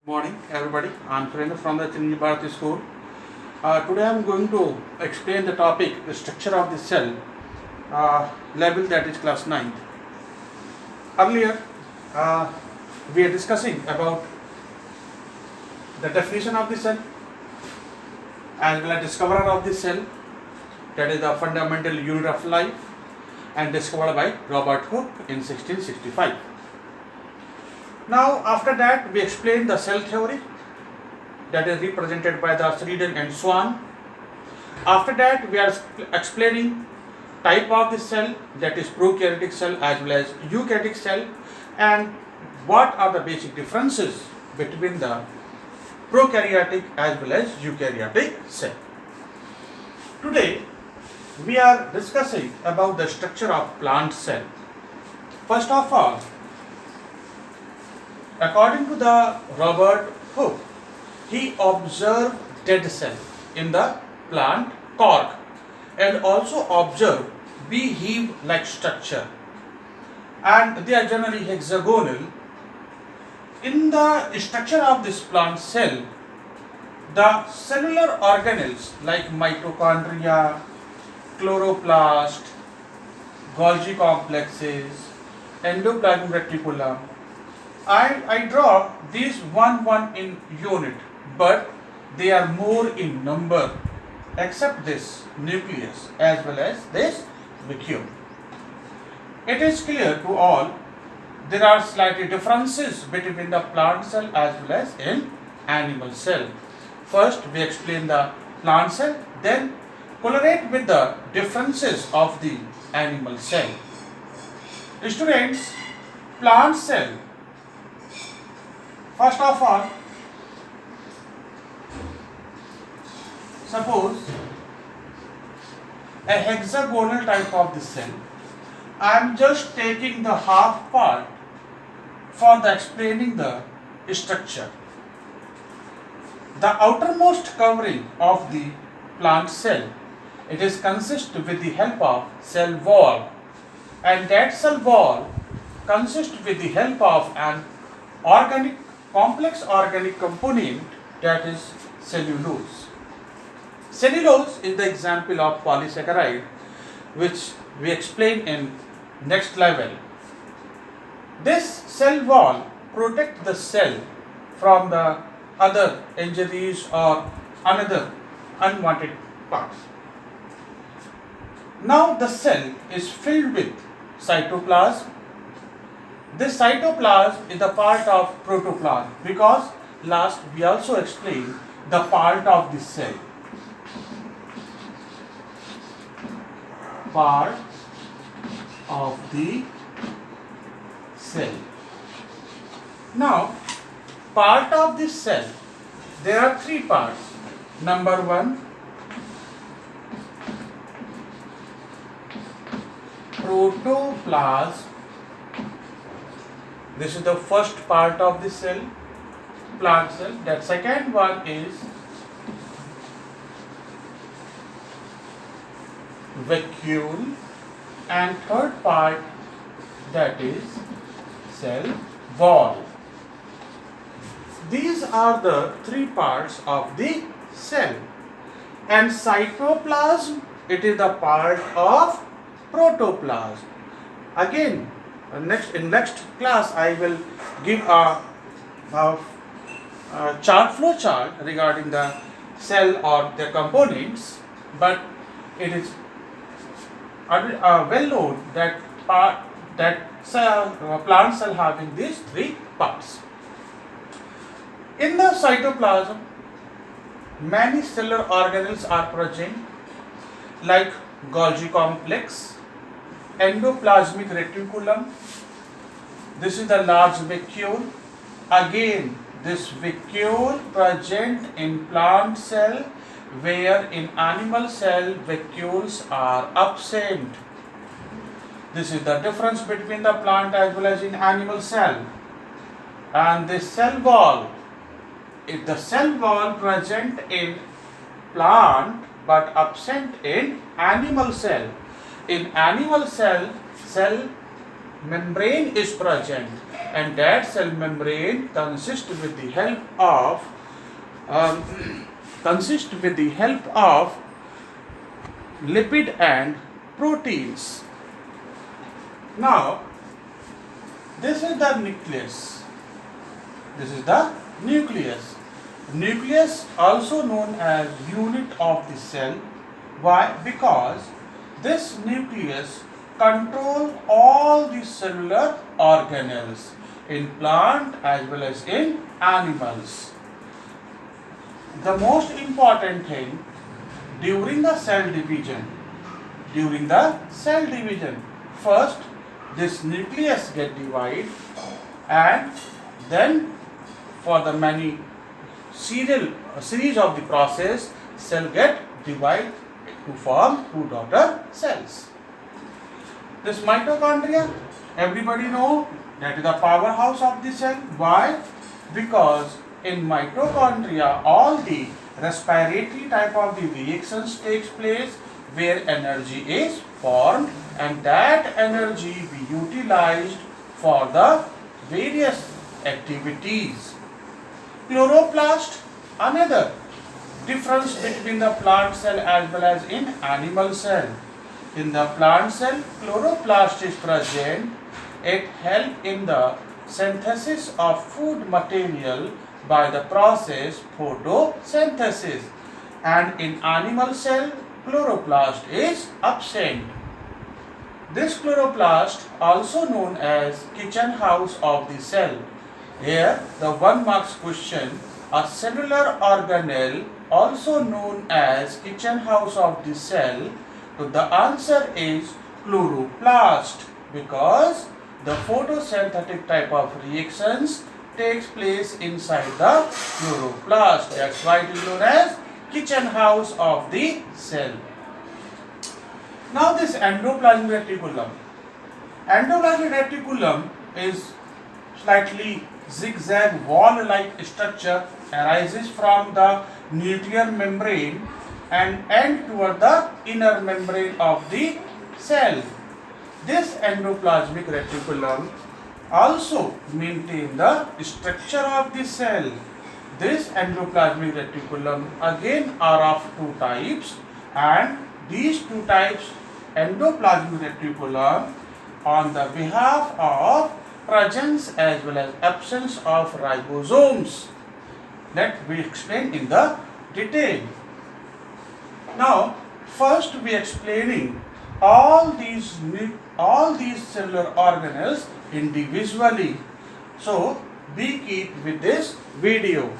Morning, everybody. I'm Surendra from the Chiranjeevi Bharati School. Today I'm going to explain the topic, the structure of the cell, level that is class 9th. Earlier, we are discussing about the definition of the cell as well as discoverer of the cell, that is the fundamental unit of life, and discovered by Robert Hooke in 1665. Now, after that, we explained the cell theory that is represented by the Sheridan and Swan. After that, we are explaining type of the cell, that is prokaryotic cell as well as eukaryotic cell, and what are the basic differences between the prokaryotic as well as eukaryotic cell. Today, we are discussing about the structure of plant cell. First of all, according to the Robert Hooke, he observed dead cell in the plant cork and also observed beehive-like structure, and they are generally hexagonal. In the structure of this plant cell, the cellular organelles like mitochondria, chloroplast, Golgi complexes, endoplasmic reticulum, I draw these one in unit, but they are more in number except this nucleus as well as this vacuole. It is clear to all there are slightly differences between the plant cell as well as in animal cell. First, we explain the plant cell, then correlate with the differences of the animal cell. Students, plant cell. First of all, suppose a hexagonal type of the cell. I am just taking the half part for the explaining the structure. The outermost covering of the plant cell, it is consist with the help of cell wall, and that cell wall consists with the help of an complex organic component, that is cellulose. Cellulose is the example of polysaccharide, which we explain in next level. This cell wall protects the cell from the other injuries or another unwanted parts. Now the cell is filled with cytoplasm. This cytoplasm is the part of protoplasm, because last we also explained the part of the cell. Part of the cell. Now, part of the cell, there are three parts. Number one, protoplasm. This is the first part of the cell, plant cell. That second one is vacuole, and third part, that is cell wall. These are the three parts of the cell, and cytoplasm, it is the part of protoplasm. Again, in next class I will give a flow chart regarding the cell or their components, but it is well known that plant cell having these three parts. In the cytoplasm, many cellular organelles are present, like Golgi complex, endoplasmic reticulum. This is the large vacuole. Again, this vacuole present in plant cell, where in animal cell vacuoles are absent. This is the difference between the plant as well as in animal cell. And the cell wall, if the cell wall present in plant but absent in animal cell. In animal cell membrane is present, and that cell membrane consists with the help of lipid and proteins. Now, this is the nucleus. This is the nucleus. Nucleus also known as unit of the cell. Why? Because this nucleus control all the cellular organelles in plant as well as in animals. The most important thing during the cell division, first this nucleus get divided, and then for the many series of the process, cell get divided to form two daughter cells. This mitochondria, everybody know that is the powerhouse of the cell. Why? Because in mitochondria all the respiratory type of the reactions takes place where energy is formed, and that energy be utilized for the various activities. Chloroplast, another difference between the plant cell as well as in animal cell. In the plant cell, chloroplast is present. It helps in the synthesis of food material by the process photosynthesis. And in animal cell, chloroplast is absent. This chloroplast, also known as kitchen house of the cell. Here, the 1 marks question, a cellular organelle also known as kitchen house of the cell. So the answer is chloroplast, because the photosynthetic type of reactions takes place inside the chloroplast. That's why it is known as kitchen house of the cell. Now this endoplasmic reticulum. Endoplasmic reticulum is slightly zigzag wall-like structure, arises from the nuclear membrane and end toward the inner membrane of the cell. This endoplasmic reticulum also maintains the structure of the cell. This endoplasmic reticulum again are of two types, and these two types endoplasmic reticulum on the behalf of presence as well as absence of ribosomes. Let we explain in the detail. Now, first we explaining all these cellular organelles individually. So, be keep with this video.